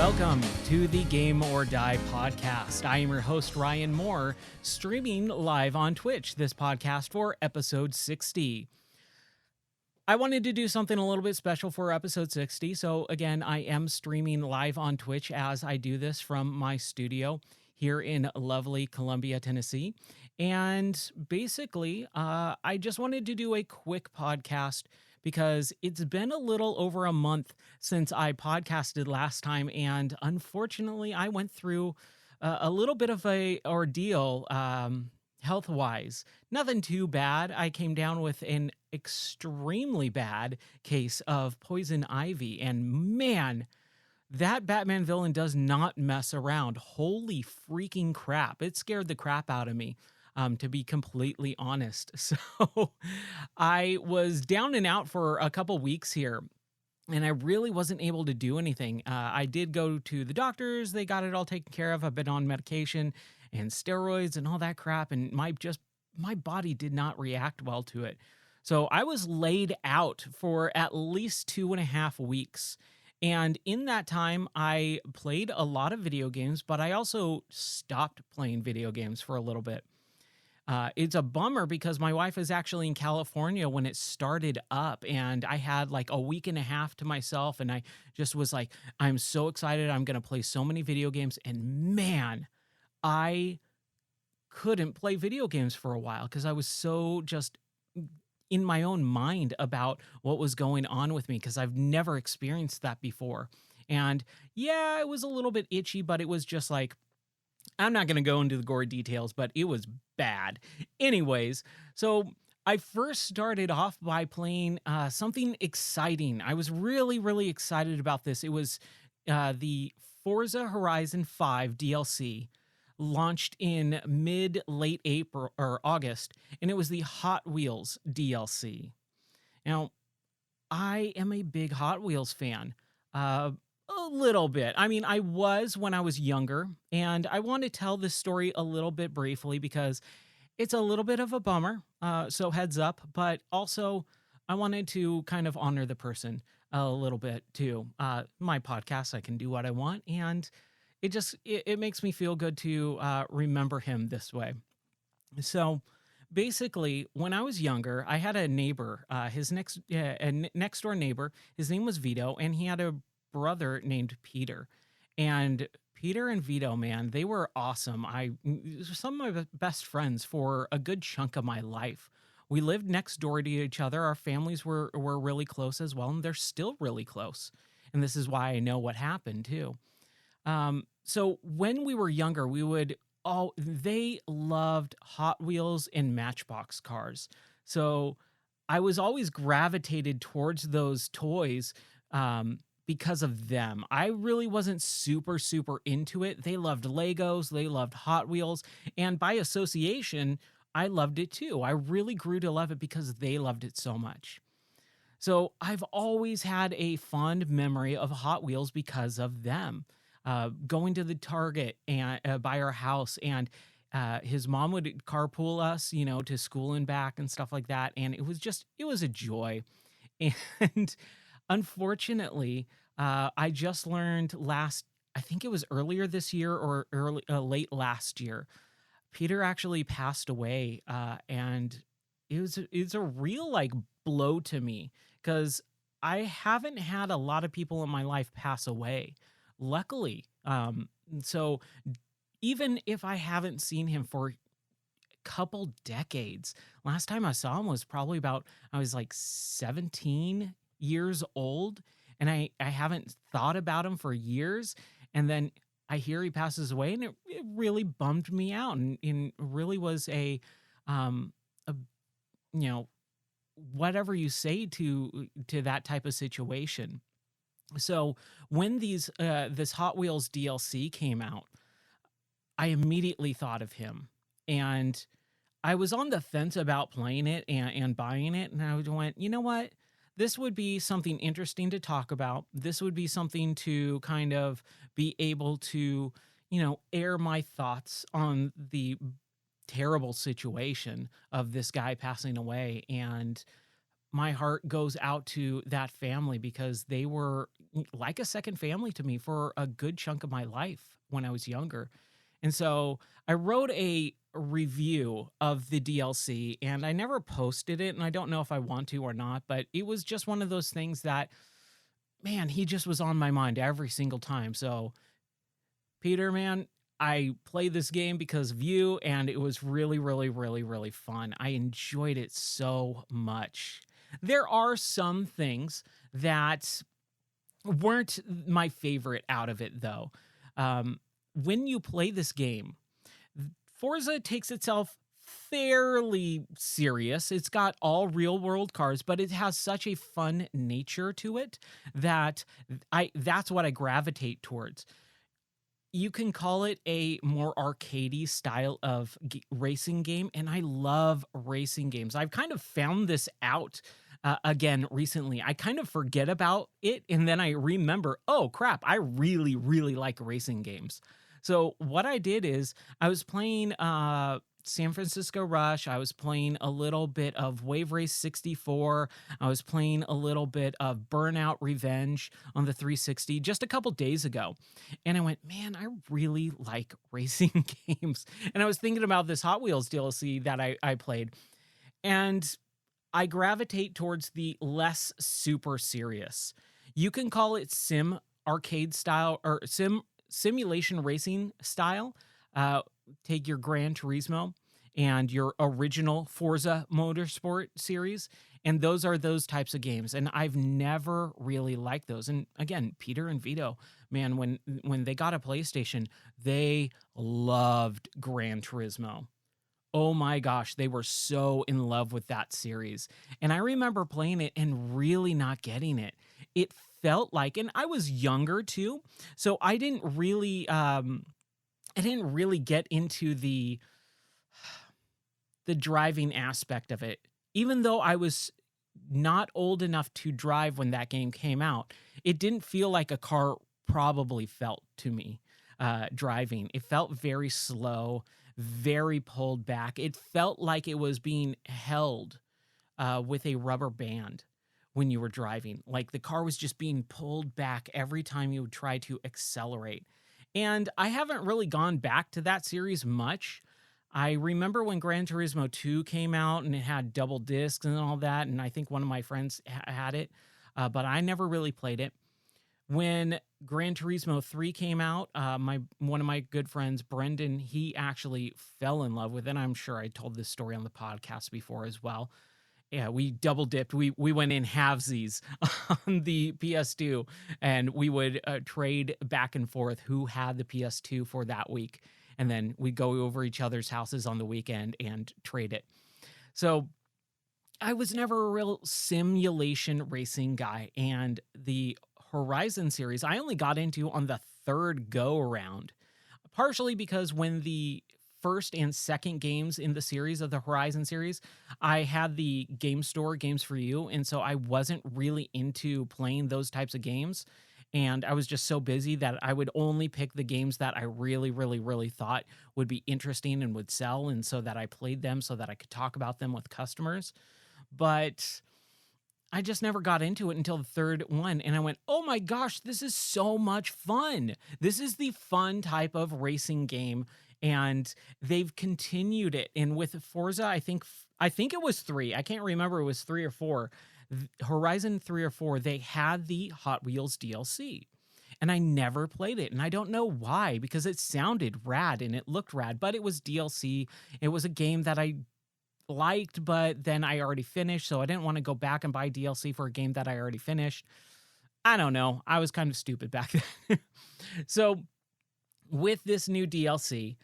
Welcome to the Game or Die podcast. I am your host, Ryan Moore, streaming live on Twitch this podcast for episode 60. I wanted to do something a little bit special for episode 60. So again, I am streaming live on Twitch as I do this from my studio here in lovely Columbia, Tennessee. And basically, I just wanted to do a quick podcast because it's been a little over a month since I podcasted last time. And unfortunately, I went through a little bit of a ordeal health wise. Nothing too bad. I came down with an extremely bad case of poison ivy. And man, that Batman villain does not mess around. Holy freaking crap. It scared the crap out of me, to be completely honest. So I was down and out for a couple weeks here, and I really wasn't able to do anything. I did go to the doctors. They got it all taken care of. I've been on medication and steroids and all that crap, and my body did not react well to it. So I was laid out for at least 2.5 weeks. And in that time, I played a lot of video games, but I also stopped playing video games for a little bit. It's a bummer because my wife is actually in California when it started up, and I had like a week and a half to myself, and I just was like, I'm so excited. I'm going to play so many video games. And man, I couldn't play video games for a while because I was so just in my own mind about what was going on with me because I've never experienced that before. And yeah, it was a little bit itchy, but it was just like, I'm not going to go into the gory details, but it was bad. Anyways, so I first started off by playing something exciting. I was really, really excited about this. It was the Forza Horizon 5 DLC launched in late April or August, and it was the Hot Wheels DLC. Now, I am a big Hot Wheels fan. A little bit. I mean, I was when I was younger, and I want to tell this story a little bit briefly because it's a little bit of a bummer. So heads up, but also I wanted to kind of honor the person a little bit too. My podcast, I can do what I want, and it makes me feel good to remember him this way. So basically, when I was younger, I had a neighbor, his next door neighbor. His name was Vito, and he had a brother named Peter. And Peter and Vito, man, they were awesome. Some of my best friends for a good chunk of my life. We lived next door to each other. Our families were really close as well, and they're still really close. And this is why I know what happened too. So when we were younger, they loved Hot Wheels and Matchbox cars. So I was always gravitated towards those toys, because of them. I really wasn't super, super into it. They loved Legos, they loved Hot Wheels, and by association, I loved it too. I really grew to love it because they loved it so much. So I've always had a fond memory of Hot Wheels because of them. Going to the Target and by our house, and his mom would carpool us, to school and back and stuff like that, and it was a joy. And unfortunately, I just learned I think it was earlier this year or late last year, Peter actually passed away, and it's a real like blow to me because I haven't had a lot of people in my life pass away luckily. So even if I haven't seen him for a couple decades, last time I saw him was probably I was like 17 years old, and I haven't thought about him for years. And then I hear he passes away, and it really bummed me out, and really was a whatever you say to that type of situation. So when this Hot Wheels DLC came out, I immediately thought of him, and I was on the fence about playing it and buying it, and I went, you know what? This would be something interesting to talk about. This would be something to kind of be able to, air my thoughts on the terrible situation of this guy passing away. And my heart goes out to that family because they were like a second family to me for a good chunk of my life when I was younger. And so I wrote a review of the DLC and I never posted it. And I don't know if I want to or not, but it was just one of those things that, man, he just was on my mind every single time. So, Peter, man, I played this game because of you, and it was really, really, really, really fun. I enjoyed it so much. There are some things that weren't my favorite out of it, though. When you play this game, Forza takes itself fairly serious. It's got all real world cars, but it has such a fun nature to it that that's what I gravitate towards. You can call it a more arcadey style of racing game, and I love racing games. I've kind of found this out again recently. I kind of forget about it, and then I remember, oh crap, I really, really like racing games. So what I did is I was playing San Francisco Rush. I was playing a little bit of Wave Race 64. I was playing a little bit of Burnout Revenge on the 360 just a couple days ago. And I went, man, I really like racing games. And I was thinking about this Hot Wheels DLC that I played. And I gravitate towards the less super serious. You can call it sim arcade style or simulation racing style. Take your Gran Turismo and your original Forza Motorsport series, and those are those types of games. And I've never really liked those. And again, Peter and Vito, man, when they got a PlayStation, they loved Gran Turismo. Oh my gosh, they were so in love with that series. And I remember playing it and really not getting it. It felt like, and I was younger too, so I didn't really get into the driving aspect of it. Even though I was not old enough to drive when that game came out, it didn't feel like a car probably felt to me driving. It felt very slow, very pulled back. It felt like it was being held with a rubber band when you were driving. Like the car was just being pulled back every time you would try to accelerate. And I haven't really gone back to that series much. I remember when Gran Turismo 2 came out and it had double discs and all that, and I think one of my friends had it, but I never really played it. When Gran Turismo 3 came out, one of my good friends, Brendan, he actually fell in love with it. I'm sure I told this story on the podcast before as well. Yeah, we double dipped. We went in halvesies on the PS2, and we would trade back and forth who had the PS2 for that week, and then we'd go over each other's houses on the weekend and trade it. So I was never a real simulation racing guy, and the Horizon series I only got into on the third go around, partially because when the first and second games in the series of the Horizon series, I had the game store Games for You, and so I wasn't really into playing those types of games. And I was just so busy that I would only pick the games that I really, really, really thought would be interesting and would sell, and so that I played them so that I could talk about them with customers. But I just never got into it until the third one, and I went, oh my gosh, this is so much fun. This is the fun type of racing game, and they've continued it. And with Forza, I think it was 3. I can't remember, it was 3 or 4. Horizon 3 or 4, they had the Hot Wheels DLC. And I never played it, and I don't know why, because it sounded rad and it looked rad, but it was DLC. It was a game that I liked, but then I already finished, so I didn't want to go back and buy DLC for a game that I already finished. I don't know. I was kind of stupid back then. So with this new DLC,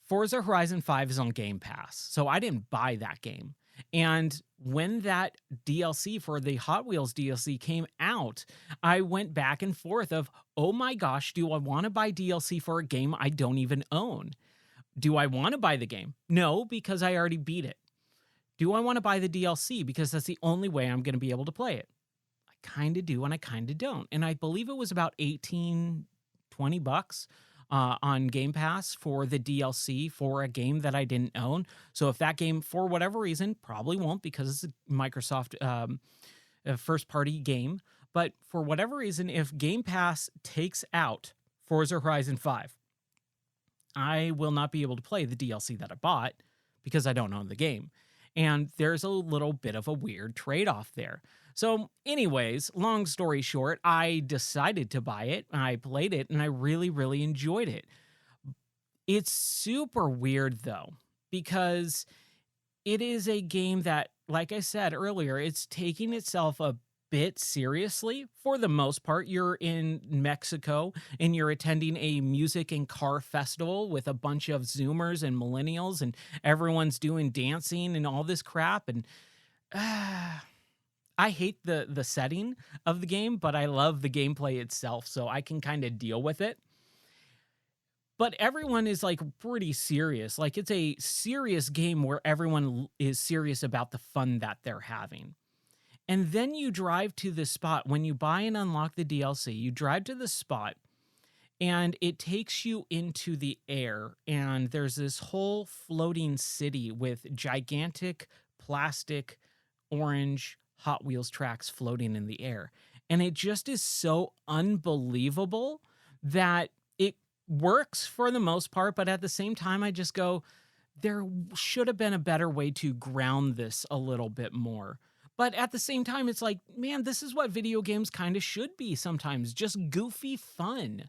Forza Horizon 5 is on Game Pass, so I didn't buy that game. And when that DLC for the Hot Wheels DLC came out, I went back and forth of, oh my gosh, do I want to buy DLC for a game I don't even own? Do I want to buy the game? No, because I already beat it. Do I want to buy the DLC? Because that's the only way I'm going to be able to play it. I kind of do and I kind of don't. And I believe it was about $18, $20 on Game Pass for the DLC for a game that I didn't own. So if that game, for whatever reason, probably won't because it's a Microsoft first-party game. But for whatever reason, if Game Pass takes out Forza Horizon 5, I will not be able to play the DLC that I bought because I don't own the game. And there's a little bit of a weird trade off there. So, anyways, long story short, I decided to buy it. I played it and I really, really enjoyed it. It's super weird though, because it is a game that, like I said earlier, it's taking itself a bit seriously for the most part. You're in Mexico and you're attending a music and car festival with a bunch of Zoomers and millennials, and everyone's doing dancing and all this crap. And I hate the setting of the game, but I love the gameplay itself, so I can kind of deal with it. But everyone is like pretty serious. Like it's a serious game where everyone is serious about the fun that they're having. And then you drive to the spot when you buy and unlock the DLC, you drive to the spot and it takes you into the air. And there's this whole floating city with gigantic plastic orange Hot Wheels tracks floating in the air. And it just is so unbelievable that it works for the most part. But at the same time, I just go, there should have been a better way to ground this a little bit more. But at the same time, it's like, man, this is what video games kind of should be sometimes, just goofy fun.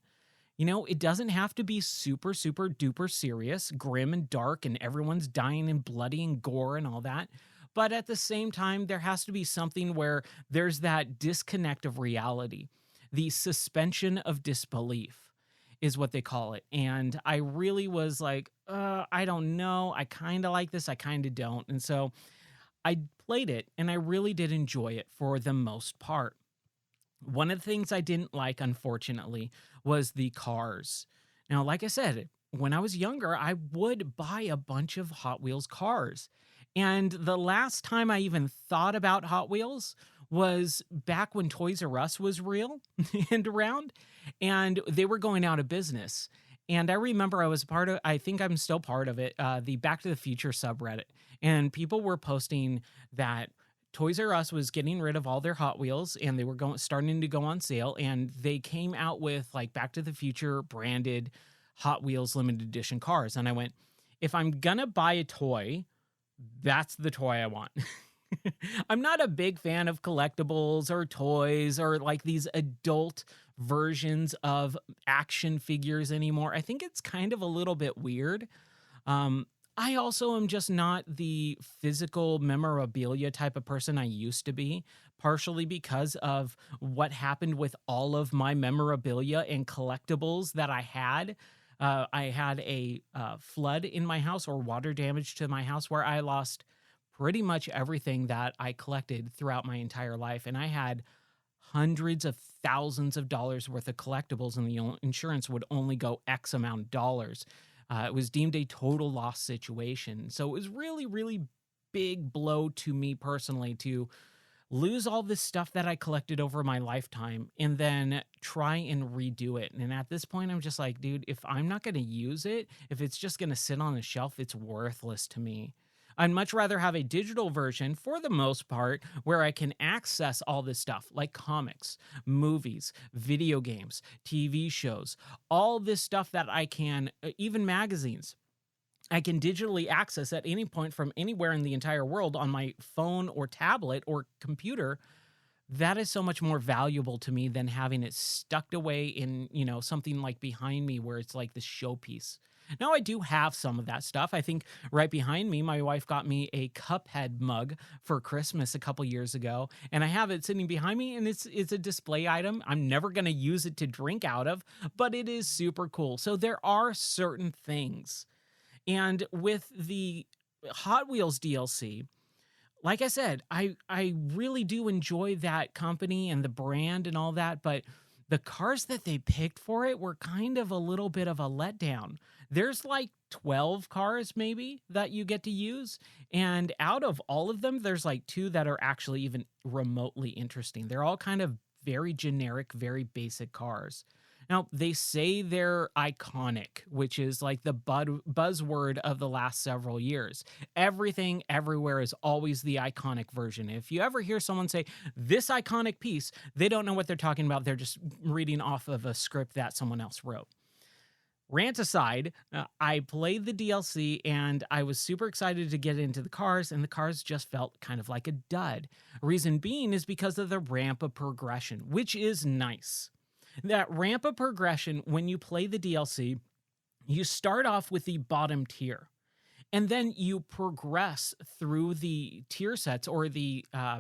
You know, it doesn't have to be super, super duper serious, grim and dark, and everyone's dying and bloody and gore and all that. But at the same time, there has to be something where there's that disconnect of reality. The suspension of disbelief is what they call it. And I really was like, I don't know. I kind of like this. I kind of don't. And so I played it and I really did enjoy it for the most part. One of the things I didn't like, unfortunately, was the cars. Now, like I said, when I was younger, I would buy a bunch of Hot Wheels cars. And the last time I even thought about Hot Wheels was back when Toys R Us was real and around, and they were going out of business. And I remember I was part of, I think I'm still part of it, the Back to the Future subreddit. And people were posting that Toys R Us was getting rid of all their Hot Wheels and they were starting to go on sale. And they came out with like Back to the Future branded Hot Wheels limited edition cars. And I went, if I'm gonna buy a toy, that's the toy I want. I'm not a big fan of collectibles or toys or like these adult versions of action figures anymore. I think it's kind of a little bit weird. I also am just not the physical memorabilia type of person I used to be, partially because of what happened with all of my memorabilia and collectibles that I had. I had a flood in my house or water damage to my house where I lost pretty much everything that I collected throughout my entire life. And I had hundreds of thousands of dollars worth of collectibles, and the insurance would only go X amount of dollars. It was deemed a total loss situation. So it was really, really big blow to me personally to lose all this stuff that I collected over my lifetime and then try and redo it. And at this point, I'm just like, dude, if I'm not going to use it, if it's just going to sit on a shelf, it's worthless to me. I'd much rather have a digital version for the most part where I can access all this stuff like comics, movies, video games, TV shows, all this stuff that I can, even magazines, I can digitally access at any point from anywhere in the entire world on my phone or tablet or computer. That is so much more valuable to me than having it stuck away in, something like behind me where it's like this showpiece. Now, I do have some of that stuff. I think right behind me, my wife got me a Cuphead mug for Christmas a couple years ago, and I have it sitting behind me, and it's a display item. I'm never going to use it to drink out of, but it is super cool. So there are certain things. And with the Hot Wheels DLC, like I said, I really do enjoy that company and the brand and all that, but the cars that they picked for it were kind of a little bit of a letdown. There's like 12 cars maybe that you get to use, and out of all of them, there's like 2 that are actually even remotely interesting. They're all kind of very generic, very basic cars. Now, they say they're iconic, which is like the buzzword of the last several years. Everything everywhere is always the iconic version. If you ever hear someone say this iconic piece, they don't know what they're talking about. They're just reading off of a script that someone else wrote. Rant aside, I played the DLC and I was super excited to get into the cars, and the cars just felt kind of like a dud. Reason being is because of the ramp of progression, which is nice. That ramp of progression, when you play the DLC, you start off with the bottom tier, and then you progress through the tier sets or the I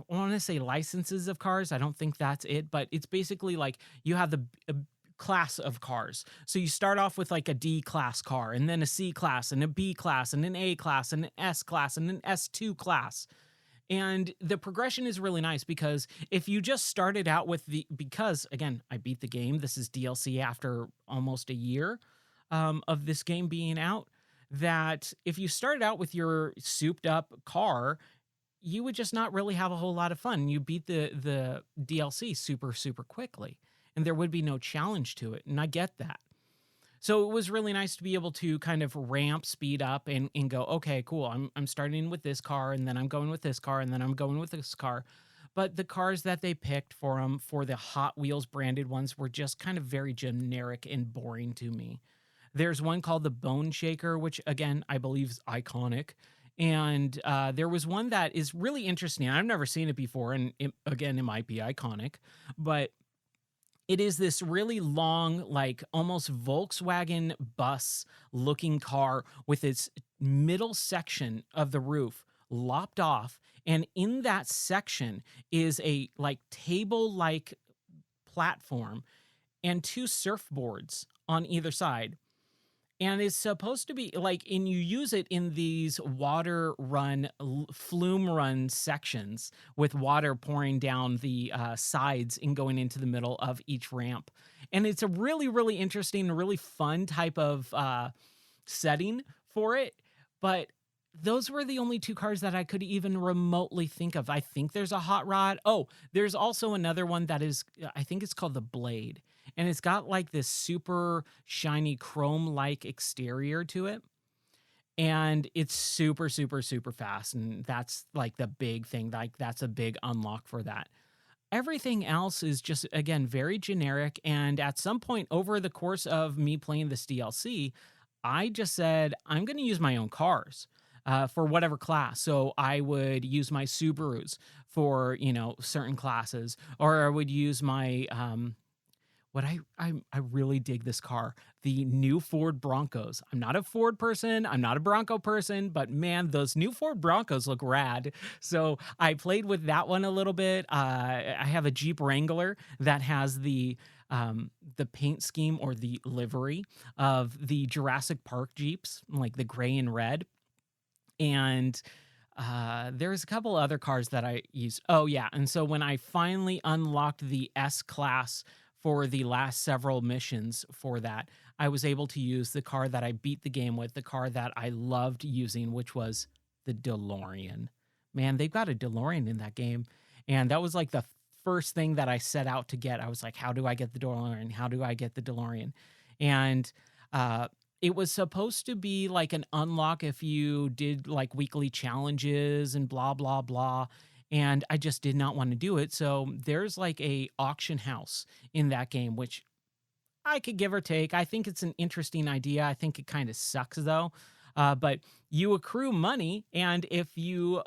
want to say licenses of cars. I don't think that's it, but it's basically like you have the class of cars. So you start off with like a D class car, and then a C class, and a B class, and an A class, and an S class, and an S2 class. And the progression is really nice because if you just started out with because again, I beat the game. This is DLC after almost a year of this game being out. That if you started out with your souped up car, you would just not really have a whole lot of fun. You beat the DLC super quickly, and there would be no challenge to it. And I get that. So it was really nice to be able to kind of ramp, speed up, and go, okay, cool. I'm starting with this car, and then I'm going with this car, and then I'm going with this car. But the cars that they picked for them, for the Hot Wheels branded ones, were just kind of very generic and boring to me. There's one called the Bone Shaker, which again, I believe is iconic. And there was one that is really interesting. I've never seen it before. And again, it might be iconic, but it is this really long, like almost Volkswagen bus looking car with its middle section of the roof lopped off. And in that section is a like table like platform and two surfboards on either side. And it's supposed to be like, and you use it in these water run, flume run sections with water pouring down the sides and going into the middle of each ramp. And it's a really interesting, really fun type of setting for it. But those were the only two cars that I could even remotely think of. I think there's a hot rod. Oh, there's also another one that is, I think it's called the Blade. And it's got like this super shiny chrome like exterior to it. And it's super fast. And that's like the big thing. Like that's a big unlock for that. Everything else is just, again, very generic. And at some point over the course of me playing this DLC, I just said, I'm going to use my own cars. For whatever class. So I would use my Subarus for, certain classes, or I would use my, I really dig this car, the new Ford Broncos. I'm not a Ford person. I'm not a Bronco person, but man, those new Ford Broncos look rad. So I played with that one a little bit. I have a Jeep Wrangler that has the paint scheme or the livery of the Jurassic Park Jeeps, like the gray and red. And there's a couple other cars that I use. Oh, yeah. And so when I finally unlocked the S class for the last several missions for that, I was able to use the car that I beat the game with, the car that I loved using, which was the DeLorean. Man, they've got a DeLorean in that game. And that was like the first thing that I set out to get. I was like, how do I get the DeLorean? How do I get the DeLorean? And it was supposed to be like an unlock if you did like weekly challenges and blah blah. And I just did not want to do it. So there's like a auction house in that game, which I could give or take. I think it's an interesting idea. I think it kind of sucks though. But you accrue money, and if you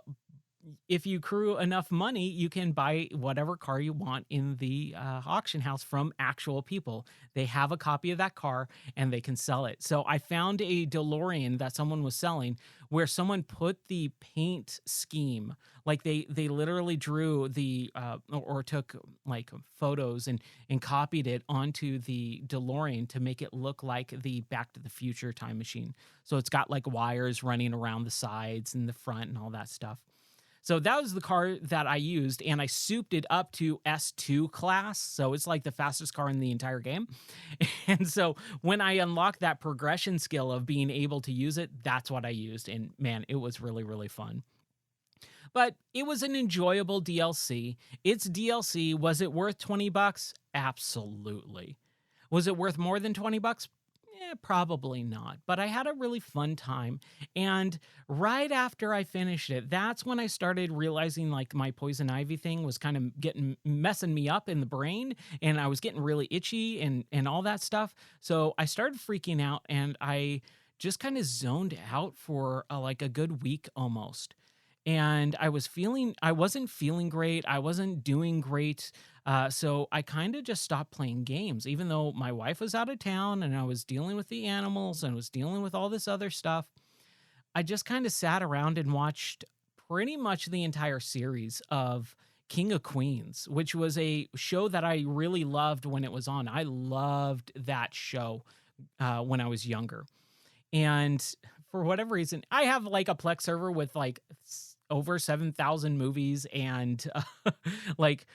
accrue enough money, you can buy whatever car you want in the auction house from actual people. They have a copy of that car and they can sell it. So I found a DeLorean that someone was selling where someone put the paint scheme, like they literally drew the or took like photos and copied it onto the DeLorean to make it look like the Back to the Future time machine. So it's got like wires running around the sides and the front and all that stuff. So that was the car that I used, and I souped it up to S2 class. So it's like the fastest car in the entire game. And so when I unlocked that progression skill of being able to use it, that's what I used. And man, it was really fun. But it was an enjoyable DLC. It's DLC. Was it worth 20 bucks? Absolutely. Was it worth more than 20 bucks? Probably not. But I had a really fun time. And right after I finished it, that's when I started realizing like my poison ivy thing was kind of getting messing me up in the brain, and I was getting really itchy and all that stuff. So I started freaking out, and I just kind of zoned out for like a good week almost. And I wasn't feeling great. I wasn't doing great. So I kind of just stopped playing games, even though my wife was out of town and I was dealing with the animals and was dealing with all this other stuff. I just kind of sat around and watched pretty much the entire series of King of Queens, which was a show that I really loved when it was on. I loved that show when I was younger. And for whatever reason, I have like a Plex server with like over 7,000 movies and like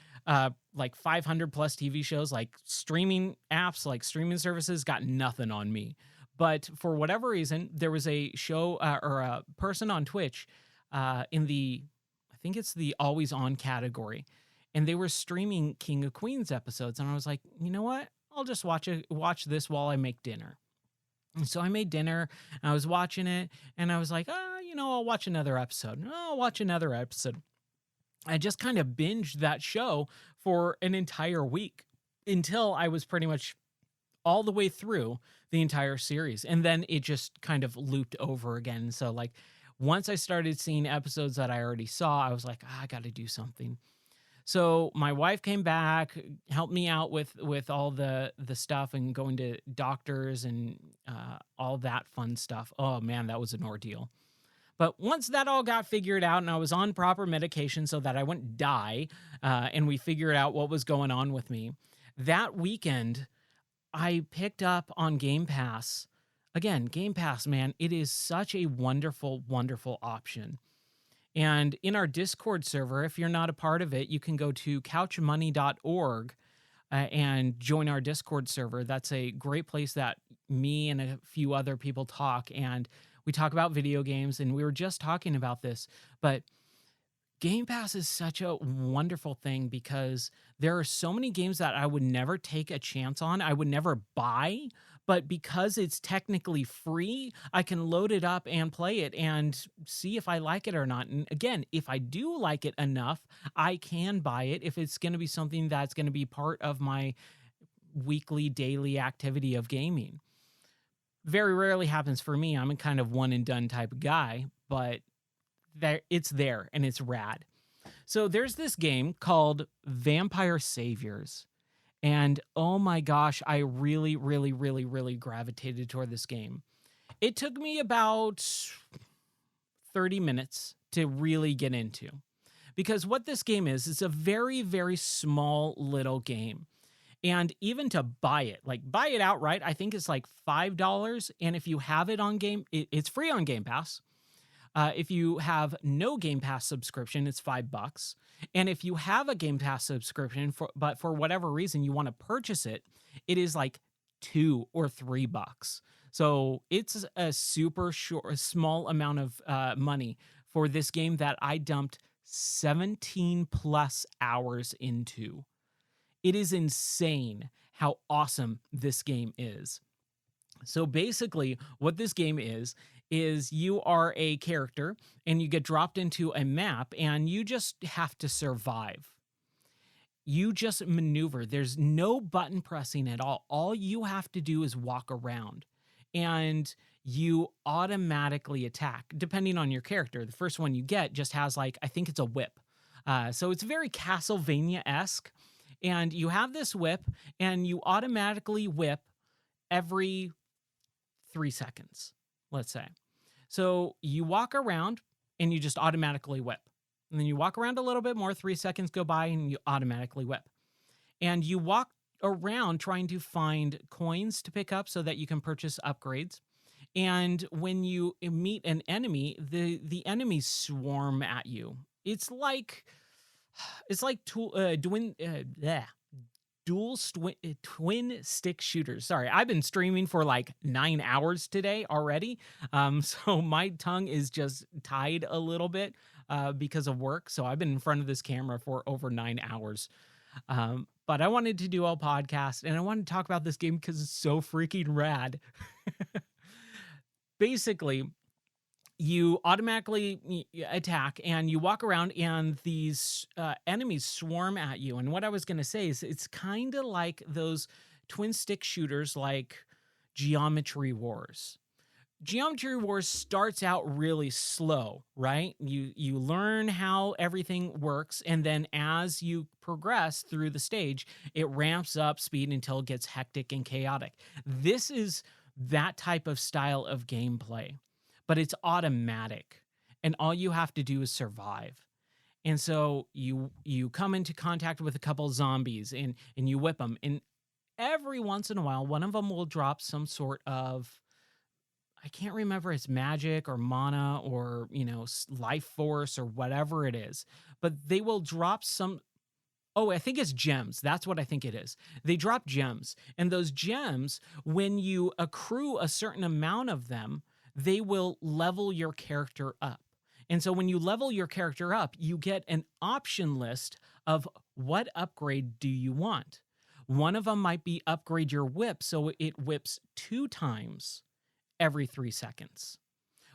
like 500 plus TV shows, like streaming apps, like streaming services got nothing on me. But for whatever reason, there was a show or a person on Twitch in the, I think it's the always on category, and they were streaming King of Queens episodes, and I was like, you know what? I'll just watch this while I make dinner. And so I made dinner, and I was watching it, and I was like, I'll watch another episode. I'll watch another episode. I just kind of binged that show for an entire week until I was pretty much all the way through the entire series. And then it just kind of looped over again. So like once I started seeing episodes that I already saw, I was like, I got to do something. So my wife came back, helped me out with all the stuff and going to doctors and all that fun stuff. Oh man, that was an ordeal. But once that all got figured out and I was on proper medication so that I wouldn't die, and we figured out what was going on with me, that weekend I picked up on Game Pass. Again, Game Pass, man, it is such a wonderful, wonderful option. And in our Discord server, if you're not a part of it, you can go to couchmoney.org and join our Discord server. That's a great place that me and a few other people talk, and we talk about video games. And we were just talking about this, but Game Pass is such a wonderful thing because there are so many games that I would never take a chance on. I would never buy, but because it's technically free, I can load it up and play it and see if I like it or not. And again, if I do like it enough, I can buy it if it's going to be something that's going to be part of my weekly, daily activity of gaming. Very rarely happens for me. I'm a kind of one and done type of guy, but it's there and it's rad. So there's this game called Vampire Saviors. And oh my gosh, I really, really, really, really gravitated toward this game. It took me about 30 minutes to really get into. Because what this game is a very, very small little game. And even to buy it, like buy it outright, I think it's like $5. And if you have it on it's free on Game Pass. If you have no Game Pass subscription, it's $5. And if you have a Game Pass subscription, but for whatever reason you want to purchase it, it is like $2 or $3. So it's a super small amount of money for this game that I dumped 17 plus hours into. It is insane how awesome this game is. So basically, what this game is you are a character and you get dropped into a map and you just have to survive. You just maneuver. There's no button pressing at all. All you have to do is walk around and you automatically attack depending on your character. The first one you get just has like, I think it's a whip. So it's very Castlevania-esque. And you have this whip and you automatically whip every 3 seconds, let's say. So you walk around and you just automatically whip. And then you walk around a little bit more, 3 seconds go by and you automatically whip. And you walk around trying to find coins to pick up so that you can purchase upgrades. And when you meet an enemy, the enemies swarm at you. It's like twin stick shooters. Sorry, I've been streaming for like 9 hours today already. So my tongue is just tied a little bit. because of work. So I've been in front of this camera for over 9 hours. But I wanted to do a podcast and I wanted to talk about this game because it's so freaking rad. Basically, you automatically attack and you walk around and these enemies swarm at you. And what I was going to say is it's kind of like those twin stick shooters like Geometry Wars. Geometry Wars starts out really slow, right? You learn how everything works, and then as you progress through the stage, it ramps up speed until it gets hectic and chaotic. This is that type of style of gameplay, but it's automatic, and all you have to do is survive. And so you come into contact with a couple zombies and you whip them, and every once in a while, one of them will drop some sort of, I can't remember, it's magic or mana or, life force or whatever it is, but they will drop some. Oh, I think it's gems. That's what I think it is. They drop gems. And those gems, when you accrue a certain amount of them, they will level your character up. And so when you level your character up, you get an option list of what upgrade do you want. One of them might be upgrade your whip so it whips 2 times every 3 seconds.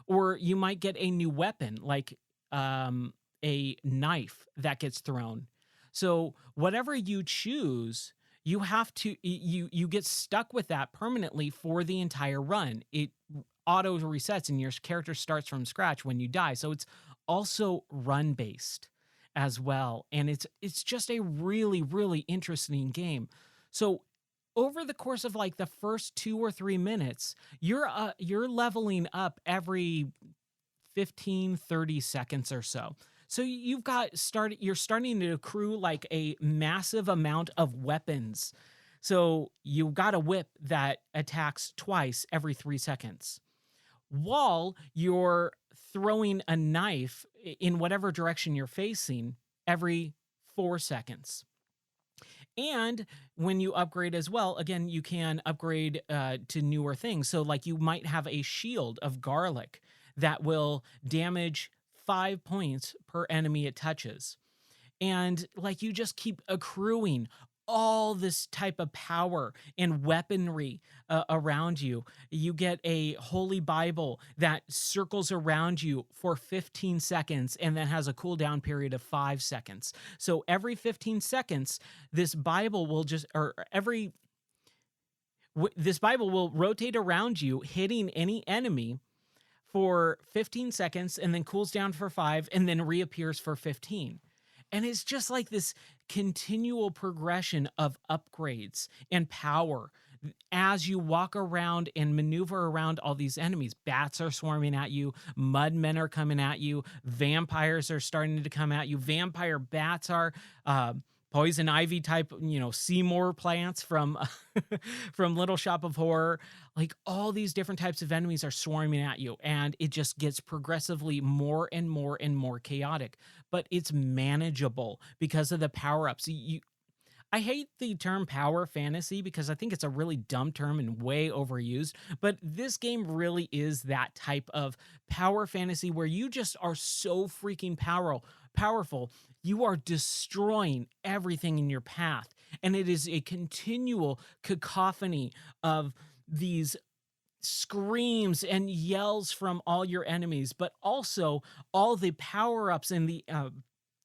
Or you might get a new weapon like a knife that gets thrown. So whatever you choose, you have to you get stuck with that permanently for the entire run. It auto resets and your character starts from scratch when you die. So it's also run based as well, and it's just a really, really interesting game. So over the course of like the first 2 or 3 minutes, you're leveling up every 15, 30 seconds or so. So you're starting to accrue like a massive amount of weapons. So you've got a whip that attacks twice every 3 seconds, while you're throwing a knife in whatever direction you're facing every 4 seconds. And when you upgrade as well, again, you can upgrade to newer things. So like you might have a shield of garlic that will damage 5 points per enemy it touches. And like you just keep accruing all this type of power and weaponry around you. You get a holy Bible that circles around you for 15 seconds and then has a cooldown period of 5 seconds. So every 15 seconds, this Bible will this Bible will rotate around you, hitting any enemy for 15 seconds and then cools down for 5 and then reappears for 15. And it's just like this continual progression of upgrades and power as you walk around and maneuver around all these enemies. Bats are swarming at you. Mud men are coming at you. Vampires are starting to come at you. Vampire bats are poison ivy type, Seymour plants from from Little Shop of Horror. Like all these different types of enemies are swarming at you, and it just gets progressively more and more and more chaotic. But it's manageable because of the power-ups. I hate the term power fantasy because I think it's a really dumb term and way overused, but this game really is that type of power fantasy where you just are so freaking powerful. You are destroying everything in your path, and it is a continual cacophony of these screams and yells from all your enemies, but also all the power-ups and the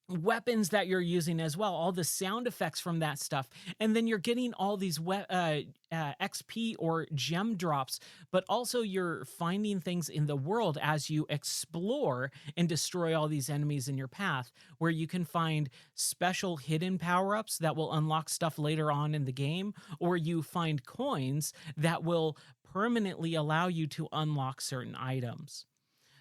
weapons that you're using as well, all the sound effects from that stuff. And then you're getting all these XP or gem drops, but also you're finding things in the world as you explore and destroy all these enemies in your path, where you can find special hidden power-ups that will unlock stuff later on in the game, or you find coins that will permanently allow you to unlock certain items.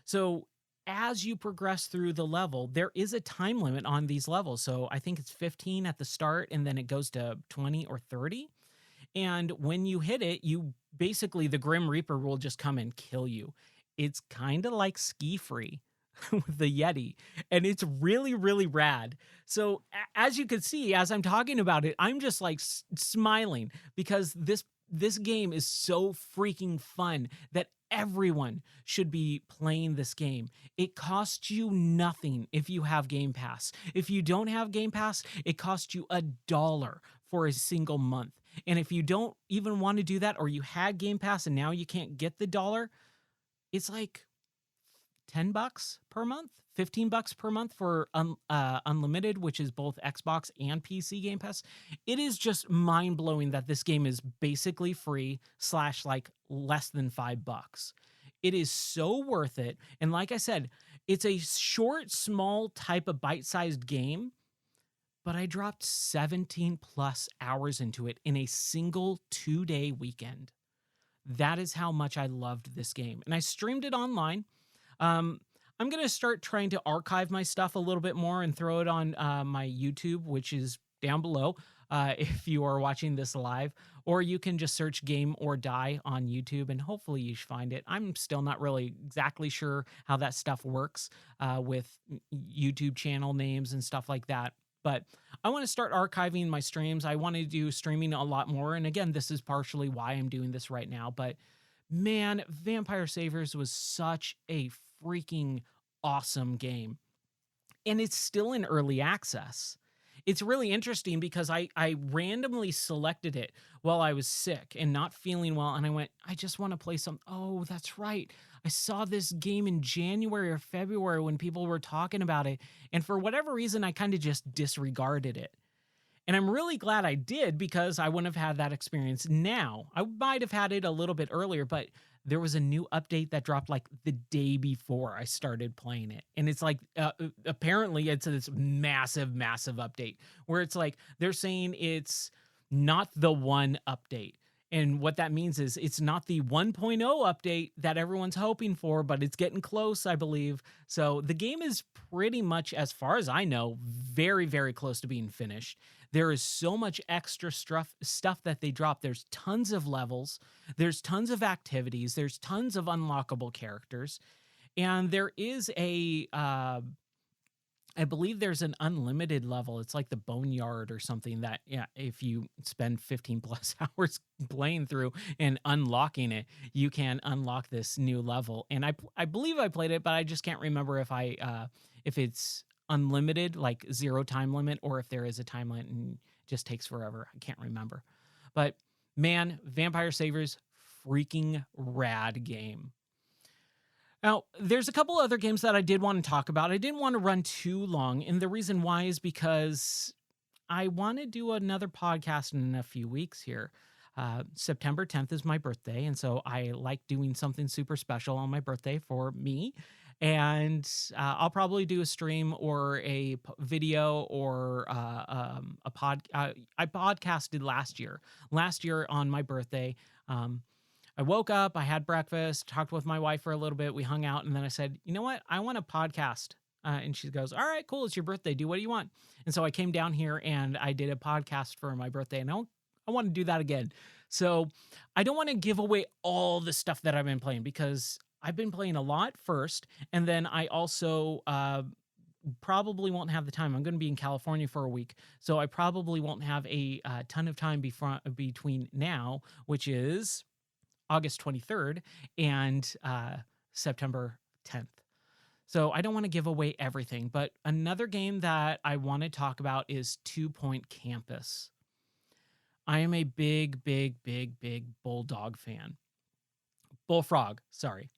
So as you progress through the level, there is a time limit on these levels. So I think it's 15 at the start, and then it goes to 20 or 30. And when you hit it, basically the Grim Reaper will just come and kill you. It's kind of like Ski Free with the Yeti, and it's really, really rad. So as you can see, as I'm talking about it, I'm just like smiling because this game is so freaking fun that Everyone should be playing this game. It costs you nothing if you have Game Pass. If you don't have Game Pass, it costs you $1 for a single month. And if you don't even want to do that, or you had Game Pass and now you can't get the dollar, it's like $10 per month, $15 per month for unlimited, which is both Xbox and PC Game Pass. It is just mind blowing that this game is basically free / like less than $5. It is so worth it. And like I said, it's a short, small type of bite-sized game, but I dropped 17 plus hours into it in a single 2-day weekend. That is how much I loved this game. And I streamed it online. I'm going to start trying to archive my stuff a little bit more and throw it on my YouTube, which is down below if you are watching this live. Or you can just search Game or Die on YouTube, and hopefully you should find it. I'm still not really exactly sure how that stuff works with YouTube channel names and stuff like that. But I want to start archiving my streams. I want to do streaming a lot more. And again, this is partially why I'm doing this right now. But man, Vampire Saviors was such a freaking awesome game. And it's still in early access. It's really interesting because I randomly selected it while I was sick and not feeling well. And I went, I just want to play some. Oh, that's right. I saw this game in January or February when people were talking about it. And for whatever reason, I kind of just disregarded it. And I'm really glad I did, because I wouldn't have had that experience now. I might have had it a little bit earlier, but there was a new update that dropped like the day before I started playing it. And it's like, apparently it's this massive, massive update where it's like, they're saying it's not the one update. And what that means is it's not the 1.0 update that everyone's hoping for, but it's getting close, I believe. So the game is pretty much, as far as I know, very, very close to being finished. There is so much extra stuff that they drop. There's tons of levels. There's tons of activities. There's tons of unlockable characters. And there is I believe there's an unlimited level. It's like the Boneyard or something that, yeah, if you spend 15 plus hours playing through and unlocking it, you can unlock this new level. And I believe I played it, but I just can't remember if it's unlimited, like 0 time limit, or if there is a time limit and it just takes forever. I can't remember. But man, Vampire Saviors, freaking rad game. Now, there's a couple other games that I did want to talk about. I didn't want to run too long, and the reason why is because I want to do another podcast in a few weeks here. September 10th is my birthday, and so I like doing something super special on my birthday for me. And I'll probably do a stream or a video or a pod. I podcasted last year on my birthday. I woke up, I had breakfast, talked with my wife for a little bit. We hung out, and then I said, you know what? I want a podcast. And she goes, all right, cool. It's your birthday. Do what do you want? And so I came down here and I did a podcast for my birthday, and I want to do that again. So I don't want to give away all the stuff that I've been playing, because I've been playing a lot first. And then I also probably won't have the time. I'm going to be in California for a week. So I probably won't have a ton of time between now, which is August 23rd, and September 10th. So I don't want to give away everything, but another game that I want to talk about is 2 Point Campus. I am a big, big, big, big Bulldog fan. Bullfrog, sorry.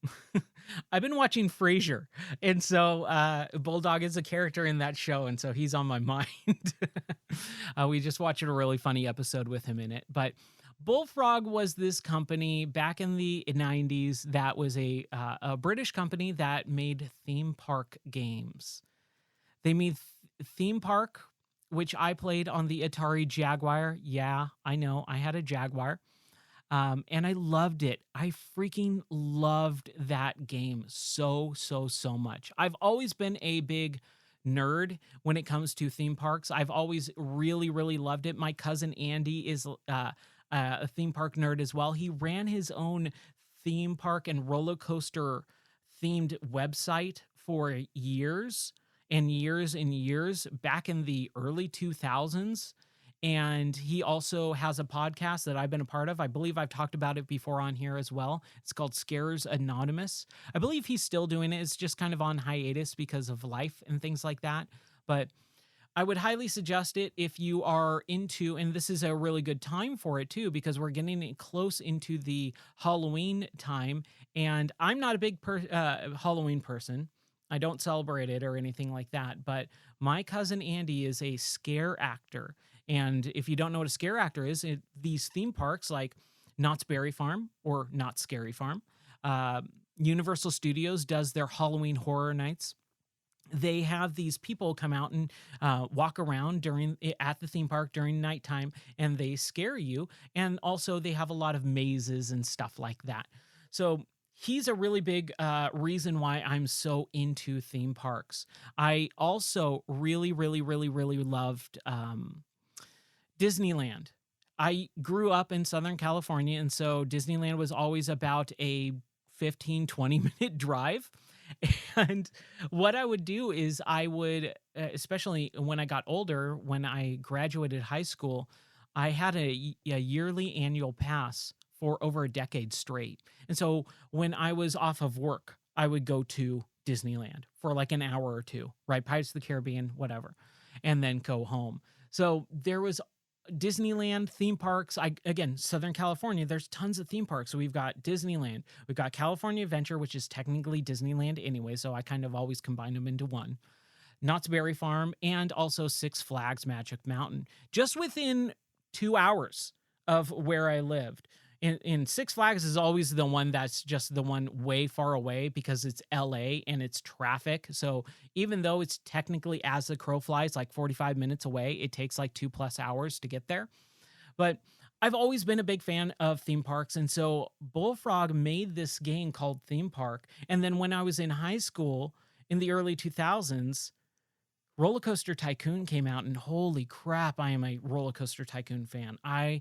I've been watching Frasier, and so Bulldog is a character in that show, and so he's on my mind. We just watched a really funny episode with him in it, but Bullfrog was this company back in the 90s that was a British company that made theme park games. They made Theme Park, which I played on the Atari Jaguar. Yeah, I know, I had a Jaguar. And I loved it. I freaking loved that game so, so, so much. I've always been a big nerd when it comes to theme parks. I've always really, really loved it. My cousin Andy is a theme park nerd as well. He ran his own theme park and roller coaster themed website for years and years and years back in the early 2000s. And he also has a podcast that I've been a part of. I believe I've talked about it before on here as well. It's called Scares Anonymous. I believe he's still doing it. It's just kind of on hiatus because of life and things like that. But I would highly suggest it if you are into, and this is a really good time for it too, because we're getting close into the Halloween time. And I'm not a big Halloween person. I don't celebrate it or anything like that. But my cousin Andy is a scare actor. And if you don't know what a scare actor is, these theme parks like Knott's Berry Farm or Knott's Scary Farm, uh, Universal Studios does their Halloween Horror Nights. They have these people come out and walk around at the theme park during nighttime, and they scare you. And also, they have a lot of mazes and stuff like that. So he's a really big reason why I'm so into theme parks. I also really, really, really, really loved Disneyland. I grew up in Southern California, and so Disneyland was always about a 15, 20-minute drive. And what I would do is I would, especially when I got older, when I graduated high school, I had a yearly annual pass for over a decade straight. And so when I was off of work, I would go to Disneyland for like an hour or two, right? Pirates of the Caribbean, whatever, and then go home. So there was Disneyland theme parks. Again, Southern California, there's tons of theme parks. So we've got Disneyland, we've got California Adventure, which is technically Disneyland anyway, so I kind of always combine them into one. Knott's Berry Farm, and also Six Flags Magic Mountain, just within 2 hours of where I lived. In Six Flags is always the one that's just the one way far away because it's LA and it's traffic. So even though it's technically, as the crow flies, like 45 minutes away, it takes like 2+ hours to get there. But I've always been a big fan of theme parks. And so Bullfrog made this game called Theme Park. And then when I was in high school in the early 2000s, Roller Coaster Tycoon came out, and holy crap, I am a Roller Coaster Tycoon fan. I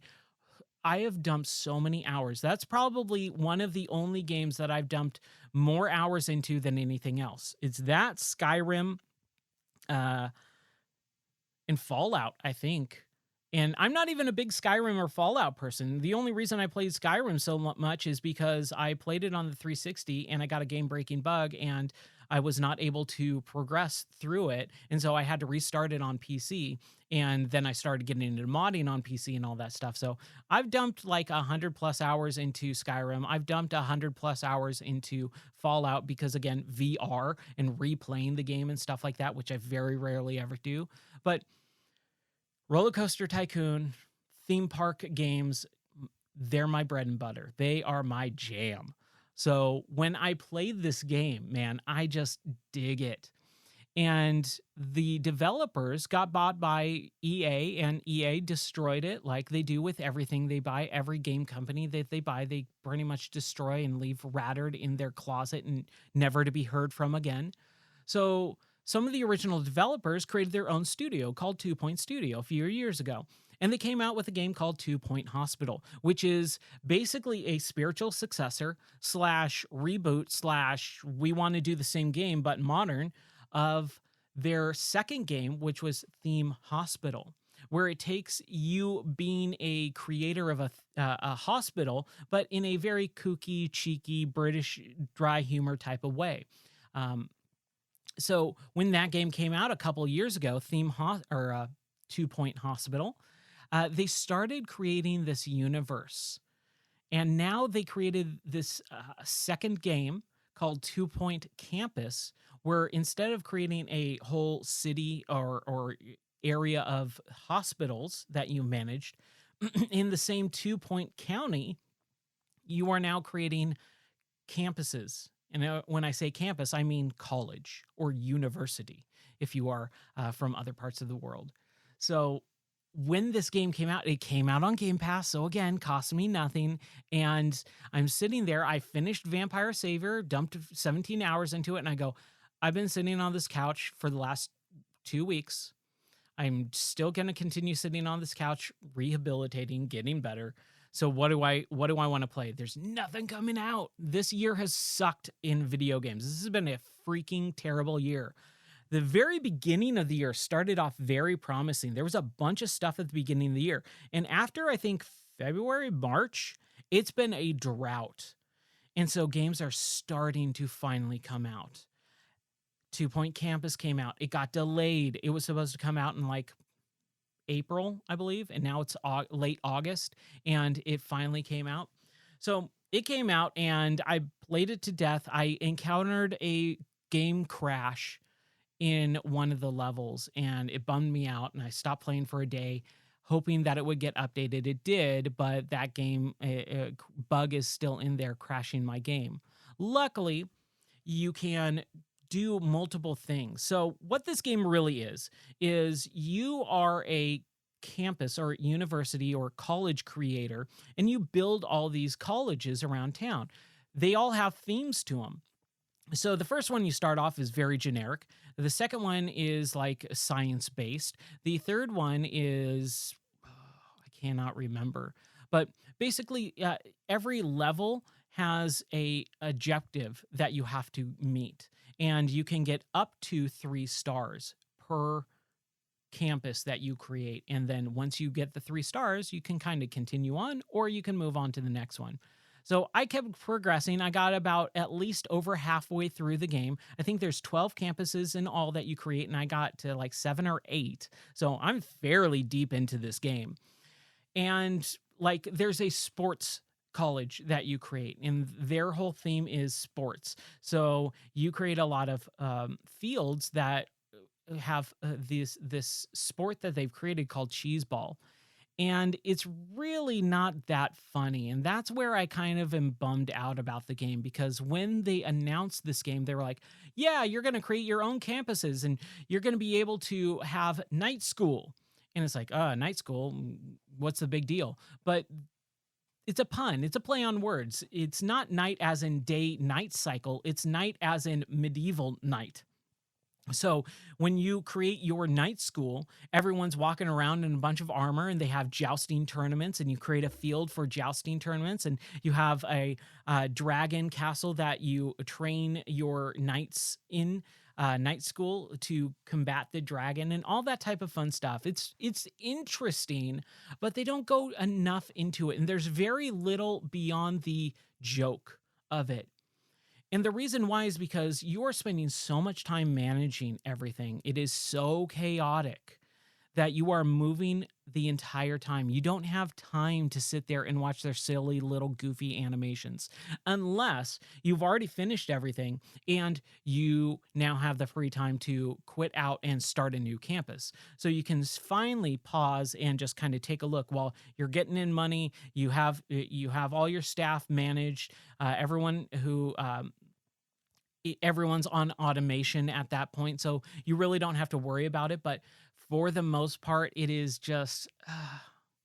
have dumped so many hours. That's probably one of the only games that I've dumped more hours into than anything else. It's that, Skyrim, and Fallout, I think. And I'm not even a big Skyrim or Fallout person. The only reason I played Skyrim so much is because I played it on the 360 and I got a game-breaking bug and I was not able to progress through it. And so I had to restart it on PC. And then I started getting into modding on PC and all that stuff. So I've dumped like 100+ hours into Skyrim. I've dumped 100+ hours into Fallout because, again, VR and replaying the game and stuff like that, which I very rarely ever do. But Roller Coaster Tycoon, theme park games, they're my bread and butter. They are my jam. So when I played this game, man, I just dig it. And the developers got bought by EA, and EA destroyed it like they do with everything they buy. Every game company that they buy, they pretty much destroy and leave rattered in their closet and never to be heard from again. So some of the original developers created their own studio called 2 Point Studio a few years ago. And they came out with a game called 2 Point Hospital, which is basically a spiritual successor / reboot / we want to do the same game but modern of their second game, which was Theme Hospital, where it takes you being a creator of a hospital, but in a very kooky, cheeky, British dry humor type of way. So when that game came out a couple years ago, 2 Point Hospital, they started creating this universe. And now they created this second game called 2 Point Campus, where instead of creating a whole city or area of hospitals that you managed in the same 2 Point County, you are now creating campuses. And when I say campus, I mean college or university if you are from other parts of the world. So when this game came out, it came out on Game Pass. So again, cost me nothing. And I'm sitting there. I finished Vampire Savior, dumped 17 hours into it. And I go, I've been sitting on this couch for the last 2 weeks. I'm still going to continue sitting on this couch, rehabilitating, getting better. So what do I want to play? There's nothing coming out. This year has sucked in video games. This has been a freaking terrible year. The very beginning of the year started off very promising. There was a bunch of stuff at the beginning of the year. And after I think February, March, it's been a drought. And so games are starting to finally come out. Two Point Campus came out. It got delayed. It was supposed to come out in like April, I believe, and now it's late August, and it finally came out. So it came out, and I played it to death. I encountered a game crash in one of the levels, and it bummed me out, and I stopped playing for a day, hoping that it would get updated. It did, but that game bug is still in there, crashing my game. Luckily, you can do multiple things. So what this game really is you are a campus or university or college creator, and you build all these colleges around town. They all have themes to them. So the first one you start off is very generic. The second one is like science based. The third one is, I cannot remember, but basically every level has a objective that you have to meet, and you can get up to 3 stars per campus that you create. And then once you get the 3 stars, you can kind of continue on, or you can move on to the next one. So I kept progressing. I got about at least over halfway through the game. I think there's 12 campuses in all that you create, and I got to like 7 or 8. So I'm fairly deep into this game. And like there's a sports college that you create, and their whole theme is sports. So you create a lot of fields that have this sport that they've created called cheese ball. And it's really not that funny. And that's where I kind of am bummed out about the game, because when they announced this game, they were like, yeah, you're going to create your own campuses, and you're going to be able to have night school. And it's like, night school, what's the big deal? But it's a pun. It's a play on words. It's not night as in day night cycle. It's night as in medieval night. So when you create your night school, everyone's walking around in a bunch of armor, and they have jousting tournaments, and you create a field for jousting tournaments, and you have a dragon castle that you train your knights in night school to combat the dragon, and all that type of fun stuff. It's interesting, but they don't go enough into it, and there's very little beyond the joke of it. And the reason why is because you are spending so much time managing everything. It is so chaotic that you are moving the entire time. You don't have time to sit there and watch their silly little goofy animations, unless you've already finished everything and you now have the free time to quit out and start a new campus. So you can finally pause and just kind of take a look while you're getting in money. You have all your staff managed, everyone's on automation at that point, so you really don't have to worry about it. But for the most part, it is just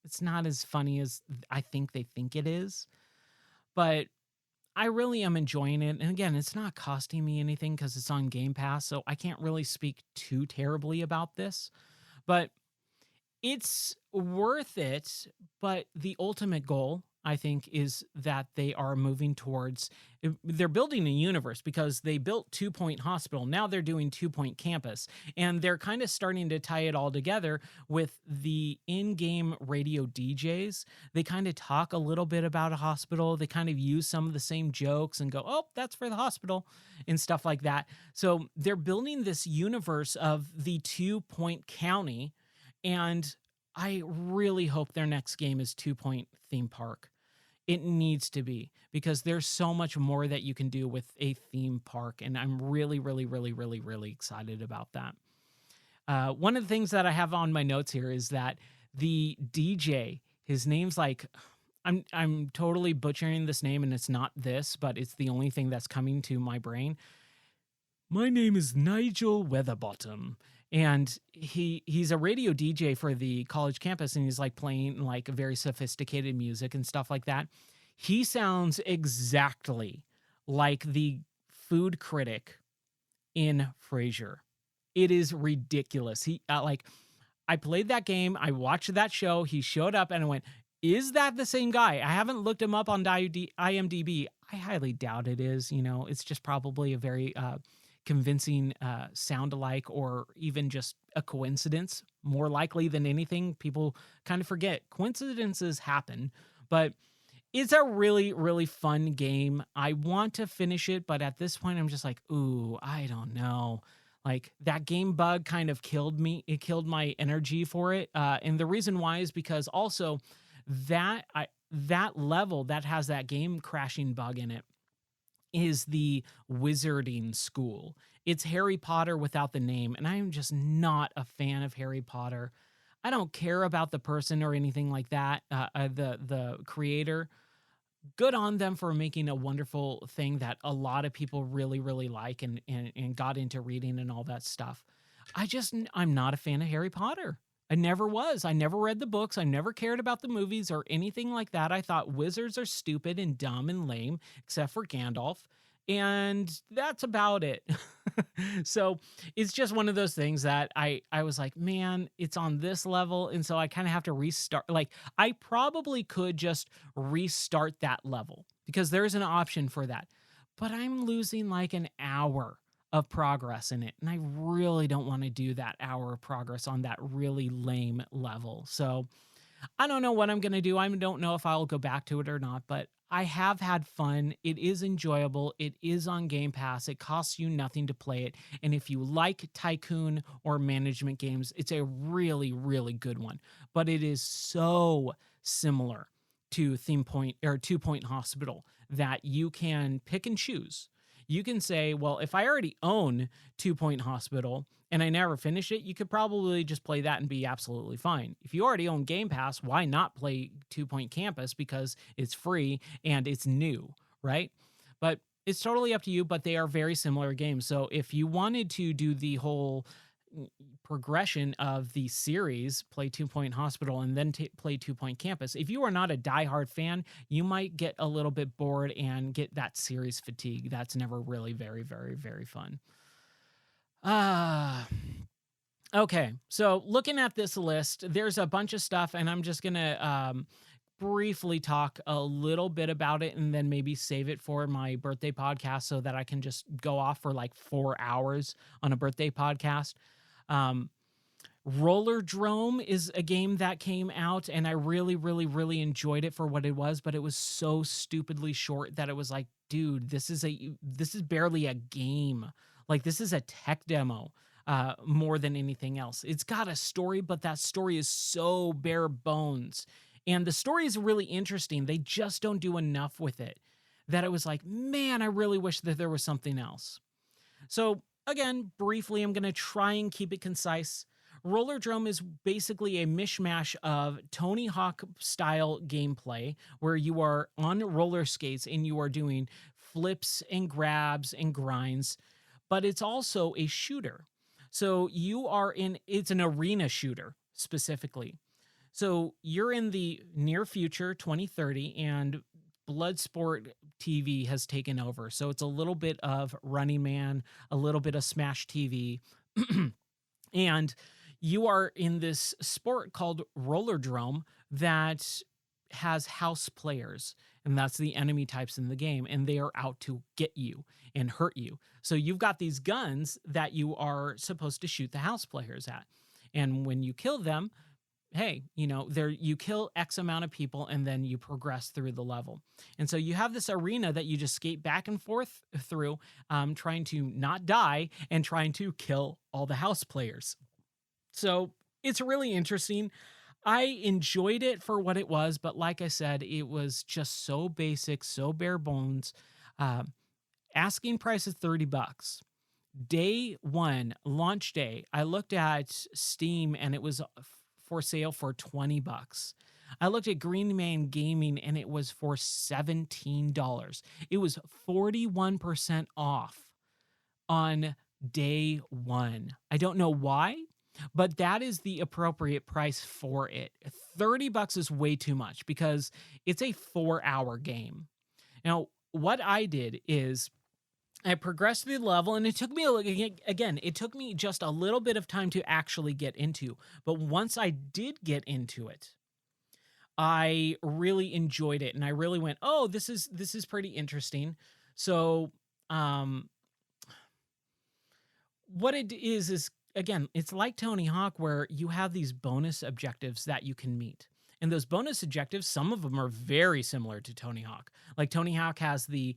it's not as funny as I think they think it is, but I really am enjoying it. And again, it's not costing me anything because it's on Game Pass, so I can't really speak too terribly about this, but it's worth it. But the ultimate goal, I think, is that they are moving towards, they're building a universe, because they built 2 Point Hospital. Now they're doing 2 Point Campus, and they're kind of starting to tie it all together with the in-game radio DJs. They kind of talk a little bit about a hospital. They kind of use some of the same jokes and go, oh, that's for the hospital, and stuff like that. So they're building this universe of the 2 Point County, and I really hope their next game is 2 Point Theme Park. It needs to be, because there's so much more that you can do with a theme park, and I'm really, really, really, really, really excited about that. One of the things that I have on my notes here is that the DJ, his name's like, I'm totally butchering this name, and it's not this, but it's the only thing that's coming to my brain. My name is Nigel Weatherbottom. And he's a radio DJ for the college campus, and he's like playing like very sophisticated music and stuff like that. He sounds exactly like the food critic in Frasier. It is ridiculous. He I played that game, I watched that show, he showed up, and I went, is that the same guy? I haven't looked him up on IMDb. I highly doubt it is. It's just probably a very convincing sound alike or even just a coincidence. More likely than anything, people kind of forget coincidences happen, but it's a really, really fun game. I want to finish it, but at this point, I'm just like, ooh, I don't know. Like that game bug kind of killed me. It killed my energy for it. And the reason why is because also that level that has that game crashing bug in it is the Wizarding School. It's Harry Potter without the name, and I am just not a fan of Harry Potter. I don't care about the person or anything like that. The creator, good on them for making a wonderful thing that a lot of people really, really like and got into reading and all that stuff. I'm not a fan of Harry Potter. I never was. I never read the books. I never cared about the movies or anything like that. I thought wizards are stupid and dumb and lame, except for Gandalf. And that's about it. So it's just one of those things that I was like, man, it's on this level. And so I kind of have to restart. Like, I probably could just restart that level because there's an option for that. But I'm losing like an hour of progress in it. And I really don't want to do that hour of progress on that really lame level. So I don't know what I'm going to do. I don't know if I'll go back to it or not, but I have had fun. It is enjoyable. It is on Game Pass. It costs you nothing to play it. And if you like tycoon or management games, it's a really, really good one. But it is so similar to Theme Point or 2 Point Hospital that you can pick and choose. You can say, well, if I already own 2 Point Hospital and I never finish it, you could probably just play that and be absolutely fine. If you already own Game Pass, why not play 2 Point Campus? Because it's free and it's new, right? But it's totally up to you, but they are very similar games. So if you wanted to do the whole progression of the series, play 2 Point Hospital and then play 2 Point Campus, if you are not a diehard fan, you might get a little bit bored and get that series fatigue. That's never really very, very, very fun. Okay, so looking at this list, there's a bunch of stuff, and I'm just gonna briefly talk a little bit about it and then maybe save it for my birthday podcast so that I can just go off for like 4 hours on a birthday podcast. Um, Rollerdrome is a game that came out, and I really, really, really enjoyed it for what it was, but it was so stupidly short that it was like, dude, this is barely a game. Like, this is a tech demo more than anything else. It's got a story, but that story is so bare bones. And the story is really interesting. They just don't do enough with it that it was like, man, I really wish that there was something else. So again, briefly, I'm going to try and keep it concise. Rollerdrome is basically a mishmash of Tony Hawk style gameplay where you are on roller skates and you are doing flips and grabs and grinds, but it's also a shooter. So it's an arena shooter specifically. So you're in the near future, 2030, and Bloodsport TV has taken over. So it's a little bit of Running Man, a little bit of Smash TV. And you are in this sport called Rollerdrome that has house players, and that's the enemy types in the game, and they are out to get you and hurt you. So you've got these guns that you are supposed to shoot the house players at. And when you kill them, hey, you kill X amount of people and then you progress through the level. And so you have this arena that you just skate back and forth through, trying to not die and trying to kill all the house players. So it's really interesting. I enjoyed it for what it was, but like I said, it was just so basic, so bare bones. Asking price is $30. Day one, launch day, I looked at Steam and it was for sale for $20. I looked at Green Man Gaming and it was for $17. It was 41% off on day one. I don't know why, but that is the appropriate price for it. $30 is way too much because it's a 4-hour game. Now, what I did is I progressed through the level, and it took me, again, it took me just a little bit of time to actually get into. But once I did get into it, I really enjoyed it, and I really went, oh, this is pretty interesting. So, what it is again, it's like Tony Hawk where you have these bonus objectives that you can meet. And those bonus objectives, some of them are very similar to Tony Hawk. Like Tony Hawk has the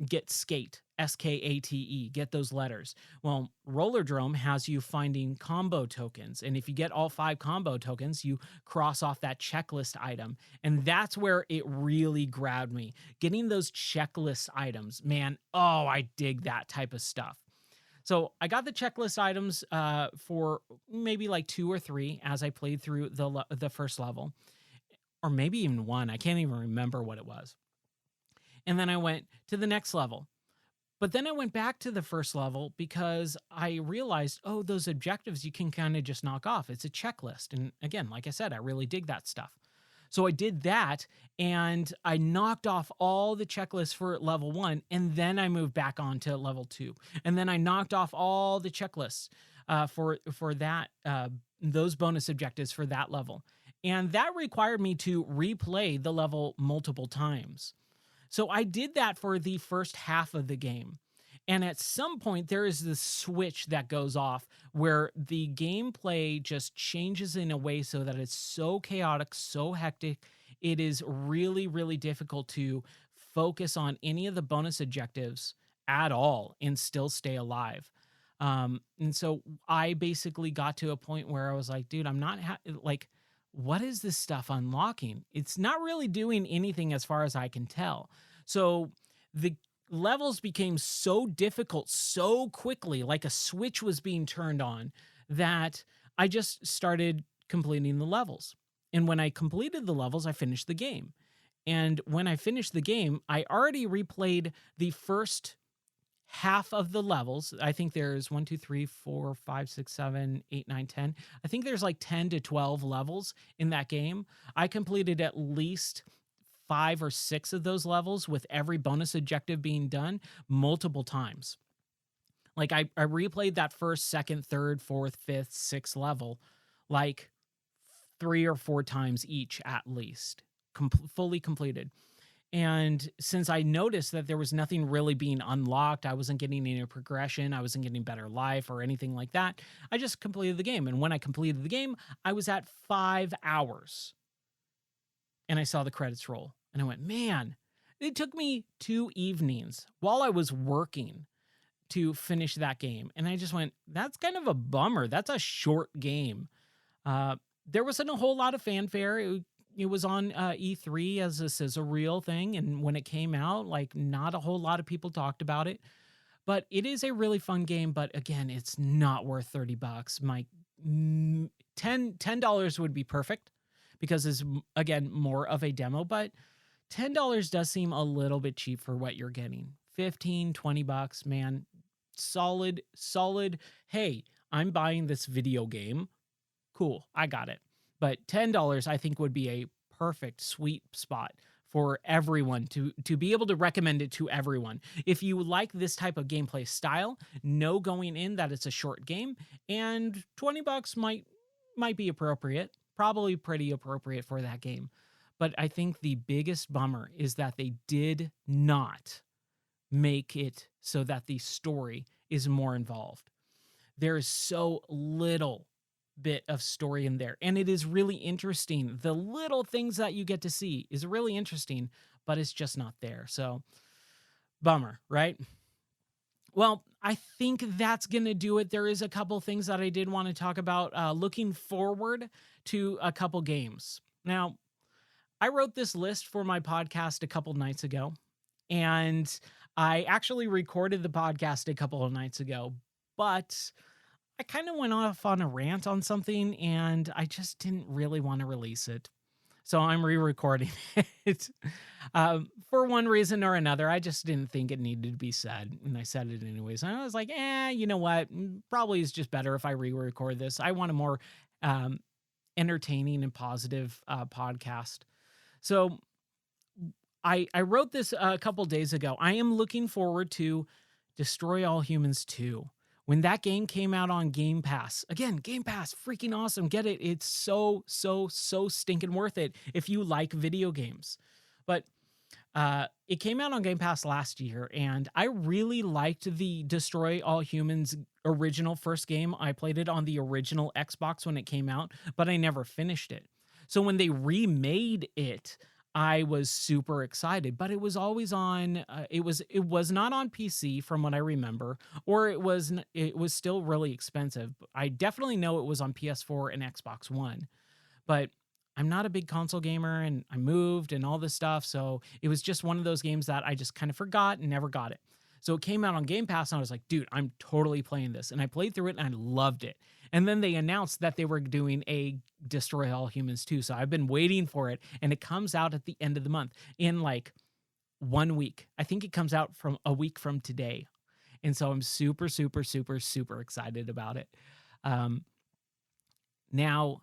get skate, SKATE, get those letters. Well, Rollerdrome has you finding combo tokens. And if you get all 5 combo tokens, you cross off that checklist item. And that's where it really grabbed me. Getting those checklist items, man, oh, I dig that type of stuff. So I got the checklist items for maybe like 2 or 3 as I played through the first level, or maybe even 1. I can't even remember what it was. And then I went to the next level. But then I went back to the first level because I realized, oh, those objectives you can kind of just knock off. It's a checklist. And again, like I said, I really dig that stuff. So I did that and I knocked off all the checklists for level 1, and then I moved back on to level 2. And then I knocked off all the checklists for that those bonus objectives for that level. And that required me to replay the level multiple times. So I did that for the first half of the game. And at some point, there is this switch that goes off where the gameplay just changes in a way so that it's so chaotic, so hectic. It is really, really difficult to focus on any of the bonus objectives at all and still stay alive. And so I basically got to a point where I was like, dude, I'm not like, what is this stuff unlocking? It's not really doing anything as far as I can tell. So the levels became so difficult so quickly, like a switch was being turned on, that I just started completing the levels. And when I completed the levels, I finished the game. And when I finished the game, I already replayed the first half of the levels. I think there's 1, 2, 3, 4, 5, 6, 7, 8, 9, 10. I think there's like 10 to 12 levels in that game. I completed at least 5 or 6 of those levels with every bonus objective being done multiple times. Like I replayed that first, second, third, fourth, fifth, sixth level like 3 or 4 times each at least, fully completed. And since I noticed that there was nothing really being unlocked, I wasn't getting any progression, I wasn't getting better life or anything like that, I just completed the game. And when I completed the game, I was at 5 hours. And I saw the credits roll. And I went, man, it took me 2 evenings while I was working to finish that game. And I just went, that's kind of a bummer. That's a short game. There wasn't a whole lot of fanfare. It was on E3 as this is a real thing. And when it came out, like not a whole lot of people talked about it. But it is a really fun game. But again, it's not worth $30. My $10 would be perfect because it's, again, more of a demo. But $10 does seem a little bit cheap for what you're getting. 15, $20, man. Solid. Hey, I'm buying this video game. Cool, I got it. But $10, I think, would be a perfect sweet spot for everyone to be able to recommend it to everyone. If you like this type of gameplay style, know going in that it's a short game, and $20 might be appropriate, probably pretty appropriate for that game. But I think the biggest bummer is that they did not make it so that the story is more involved. There is so little bit of story in there, and it is really interesting. The little things that you get to see is really interesting, but it's just not there. So bummer, right? Well, I think that's gonna do it. There is a couple things that I did want to talk about, looking forward to a couple games. Now, I wrote this list for my podcast a couple nights ago, and I actually recorded the podcast a couple of nights ago, but I kind of went off on a rant on something and I just didn't really want to release it. So I'm re-recording it. For one reason or another, I just didn't think it needed to be said. And I said it anyways. And I was like, you know what? Probably is just better if I re-record this. I want a more entertaining and positive podcast. So I wrote this a couple days ago. I am looking forward to Destroy All Humans 2. When that game came out on Game Pass, again, Game Pass, freaking awesome. Get it. It's so stinking worth it if you like video games. But It came out on Game Pass last year, and I really liked the Destroy All Humans original first game. I played it on the original Xbox when it came out, but I never finished it. So when they remade it, I was super excited, but it was always on. It was not on PC from what I remember, or it was still really expensive. I definitely know it was on PS4 and Xbox One, but I'm not a big console gamer and I moved and all this stuff. So it was just one of those games that I just kind of forgot and never got it. So it came out on Game Pass and I was like, dude, I'm totally playing this. And I played through it and I loved it. And then they announced that they were doing a Destroy All Humans 2. So I've been waiting for it and it comes out at the end of the month in like 1 week. I think it comes out from a week from today. And so I'm super, super, super, super excited about it. Um, Now,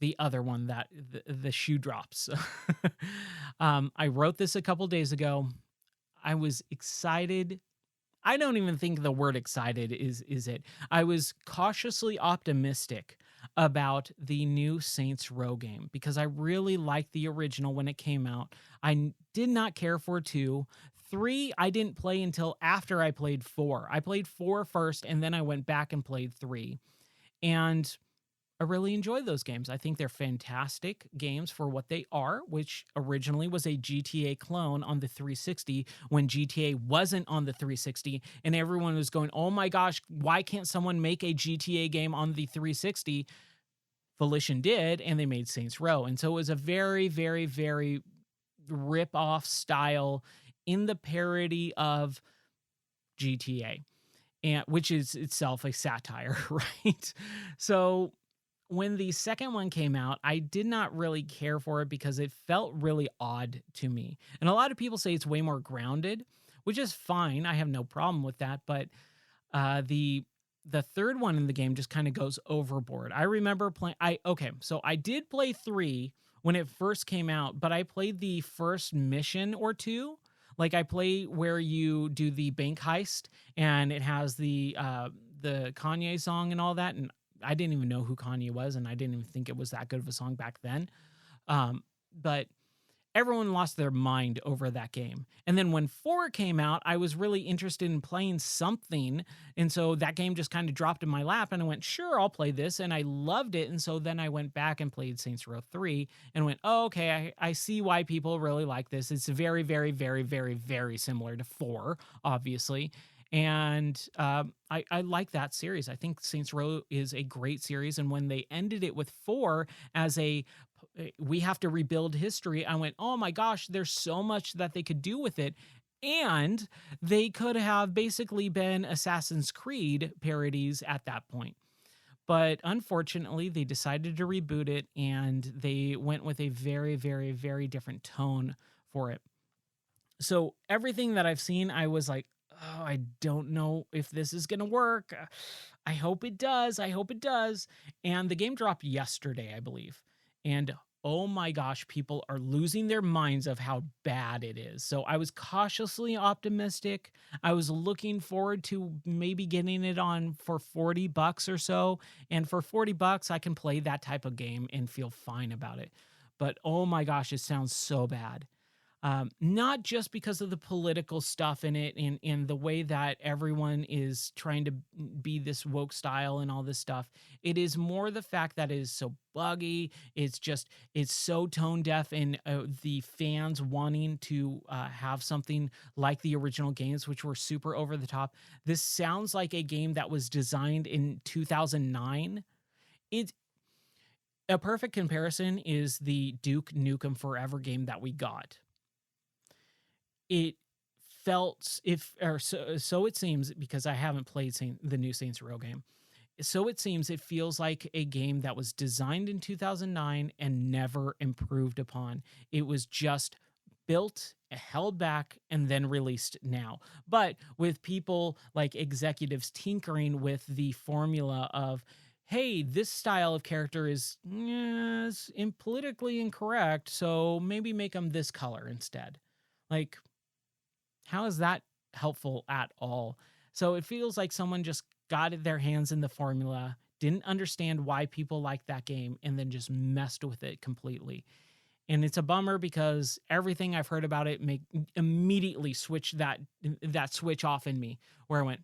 the other one that the shoe drops. I wrote this a couple days ago. I was excited. I don't even think the word excited is it. I was cautiously optimistic about the new Saints Row game because I really liked the original when it came out. Did not care for 2. 3 I didn't play until after I played 4. I played 4 first and then I went back and played 3. And I really enjoy those games. I think they're fantastic games for what they are, which originally was a GTA clone on the 360 when GTA wasn't on the 360. And everyone was going, oh my gosh, why can't someone make a GTA game on the 360? Volition did, and they made Saints Row. And so it was a very, very, very rip-off style in the parody of GTA, and which is itself a satire, right? So when the second one came out, I did not really care for it because it felt really odd to me. And a lot of people say it's way more grounded, which is fine. I have no problem with that. But the third one in the game just kind of goes overboard. I remember playing. So I did play 3 when it first came out, but I played the first mission or 2. Like I play where you do the bank heist, and it has the Kanye song and all that, and I didn't even know who Kanye was, and I didn't even think it was that good of a song back then. But everyone lost their mind over that game. And then when 4 came out, I was really interested in playing something. And so that game just kind of dropped in my lap, and I went, sure, I'll play this. And I loved it. And so then I went back and played Saints Row 3 and went, oh, okay, I see why people really like this. It's very, very, very, very, very similar to 4, obviously. And I like that series. I think Saints Row is a great series. And when they ended it with 4 as we have to rebuild history, I went, oh my gosh, there's so much that they could do with it. And they could have basically been Assassin's Creed parodies at that point. But unfortunately, they decided to reboot it and they went with a very, very, very different tone for it. So everything that I've seen, I was like, oh, I don't know if this is going to work. I hope it does. I hope it does. And the game dropped yesterday, I believe. And oh my gosh, people are losing their minds of how bad it is. So I was cautiously optimistic. I was looking forward to maybe getting it on for $40 or so. And for $40, I can play that type of game and feel fine about it. But oh my gosh, it sounds so bad. Not just because of the political stuff in it and the way that everyone is trying to be this woke style and all this stuff. It is more the fact that it is so buggy. It's so tone deaf, and the fans wanting to have something like the original games, which were super over the top. This sounds like a game that was designed in 2009. A perfect comparison is the Duke Nukem Forever game that we got. It felt so it seems, because I haven't played the new Saints Row game. So it seems it feels like a game that was designed in 2009 and never improved upon. It was just built, held back, and then released now. But with people like executives tinkering with the formula of, hey, this style of character is politically incorrect, so maybe make them this color instead. Like, how is that helpful at all? So it feels like someone just got their hands in the formula, didn't understand why people like that game, and then just messed with it completely. And it's a bummer because everything I've heard about it immediately switch that switch off in me, where I went,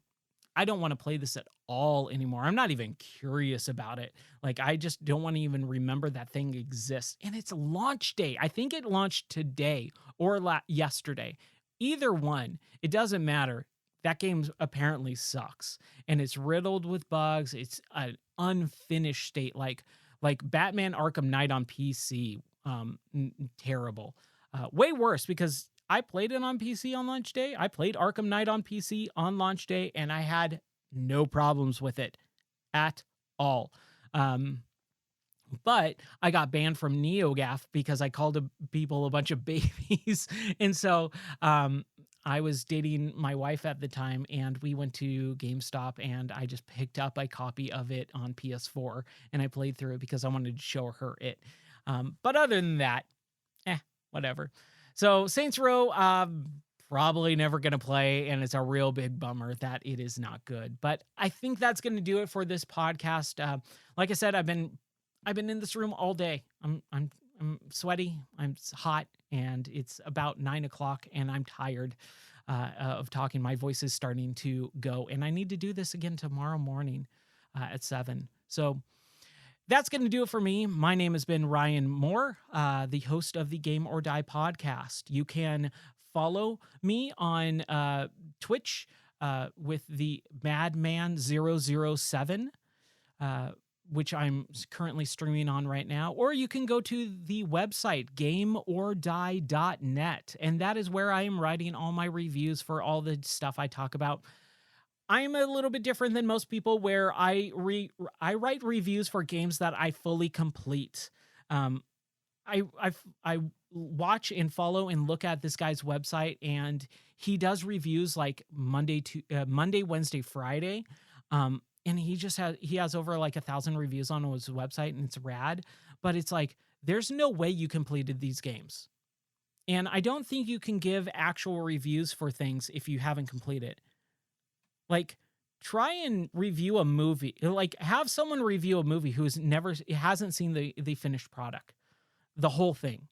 I don't want to play this at all anymore. I'm not even curious about it. Like, I just don't want to even remember that thing exists. And it's launch day. I think it launched today or yesterday. Either one, it doesn't matter. That game apparently sucks, and it's riddled with bugs. It's an unfinished state, like Batman Arkham Knight on PC. Terrible. Way worse, because I played it on PC on launch day. I played Arkham Knight on PC on launch day, and I had no problems with it at all. But I got banned from NeoGAF because I called people a bunch of babies. And so I was dating my wife at the time, and we went to GameStop, and I just picked up a copy of it on PS4, and I played through it because I wanted to show her it. But other than that, whatever. So Saints Row, probably never going to play, and it's a real big bummer that it is not good. But I think that's going to do it for this podcast. Like I said, I've been in this room all day. I'm sweaty, I'm hot, and it's about 9 o'clock, and I'm tired of talking. My voice is starting to go, and I need to do this again tomorrow morning at 7. So that's going to do it for me. My name has been Ryan Moore, the host of the Game or Die podcast. You can follow me on Twitch with the Madman007, which I'm currently streaming on right now. Or you can go to the website, gameordie.net, and that is where I am writing all my reviews for all the stuff I talk about. I'm a little bit different than most people, where I write reviews for games that I fully complete. I watch and follow and look at this guy's website, and he does reviews like Monday, Wednesday, Friday. And he has over like 1,000 reviews on his website, and it's rad. But it's like, there's no way you completed these games. And I don't think you can give actual reviews for things if you haven't completed. Like, try and review a movie. Like, have someone review a movie who hasn't seen the finished product, the whole thing.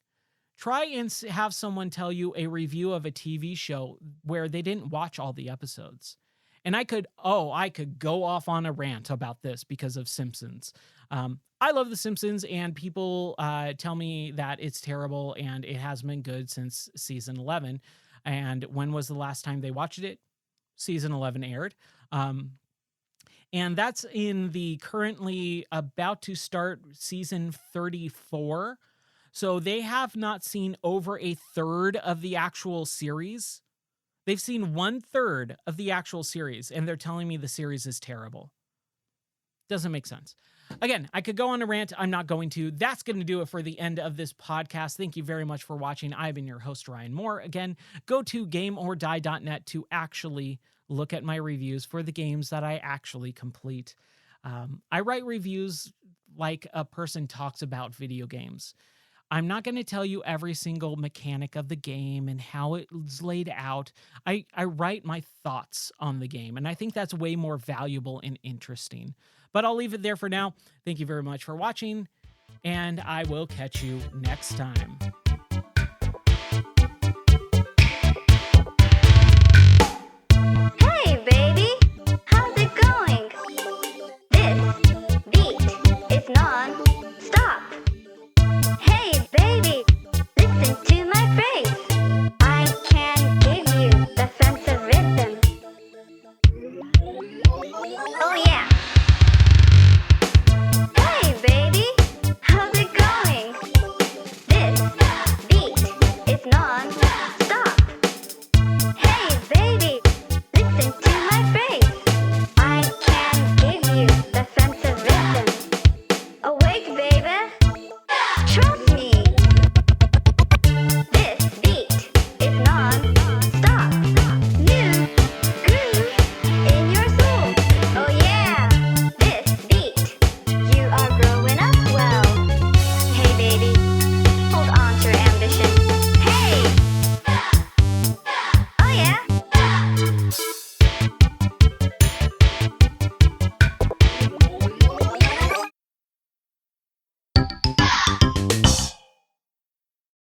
Try and have someone tell you a review of a TV show where they didn't watch all the episodes. And I could go off on a rant about this because of Simpsons. I love The Simpsons, and people tell me that it's terrible, and it hasn't been good since season 11. And when was the last time they watched it? Season 11 aired. And that's in the currently about to start season 34. So they have not seen over a third of the actual series. They've seen 1/3 of the actual series, and they're telling me the series is terrible. Doesn't make sense. Again, I could go on a rant. I'm not going to. That's going to do it for the end of this podcast. Thank you very much for watching. I've been your host, Ryan Moore. Again, go to gameordie.net to actually look at my reviews for the games that I actually complete. I write reviews like a person talks about video games. I'm not going to tell you every single mechanic of the game and how it's laid out. I write my thoughts on the game, and I think that's way more valuable and interesting. But I'll leave it there for now. Thank you very much for watching, and I will catch you next time.